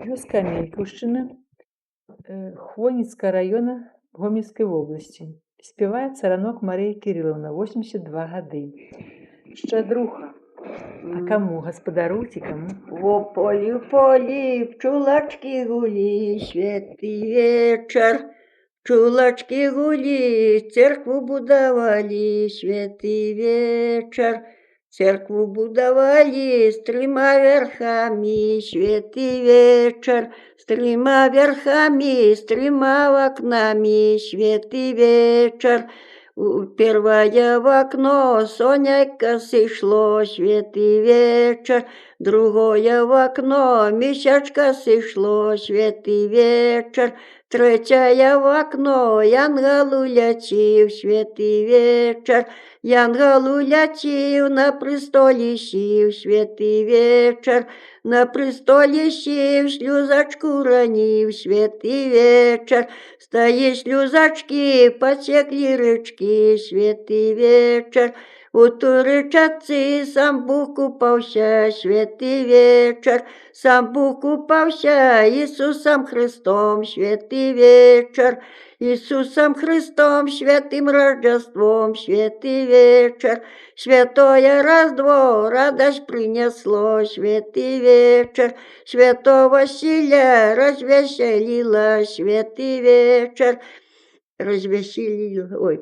Вёска Мелькаўшчына, Хвойніцкага раёна Гомельскай вобласці. Спявае Царанок Марыя Кірылаўна, 82 гады. Шчадруха. А каму? Гаспадару ці каму? Во полі, пчулачкі гулі, святы вечар. Пчулачкі гулі, церкву будавалі, святы вечар. Церкву будавалі з 3 верхамі, святы вечар. З 3 верхамі, з 3 окнамі, святы вечар. Первое в окно сонечко сышло, святы вечер. Другое в окно месячко сышло, святы вечер. Третье в окно янгол улетів, святий вечір. Янгол улетів, на престолі сів, святий вечір. На престолі сів, сльозочку ранів, святий вечір. Стає сльозочки, потекли річки, святий вечір. У ту річці сам Бог купався, святий вечір. Сам Бог купався Ісусом Христом, святий вечір. Ісусом Христом, святим Рождеством, святий вечір. Святое Рождество радость принесло, святий вечір. Святого Василия развеселило, святий вечір. Развеселило, ой.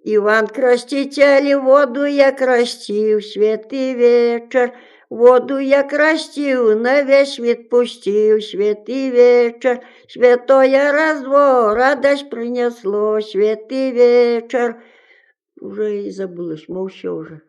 Іван Креститель воду я крестив, святий вечір. Воду я крестив, на весь світ пустив, святий вечір. Святое Рождество радость принесло, святий вечір. Уже і забулось, мовчу вже.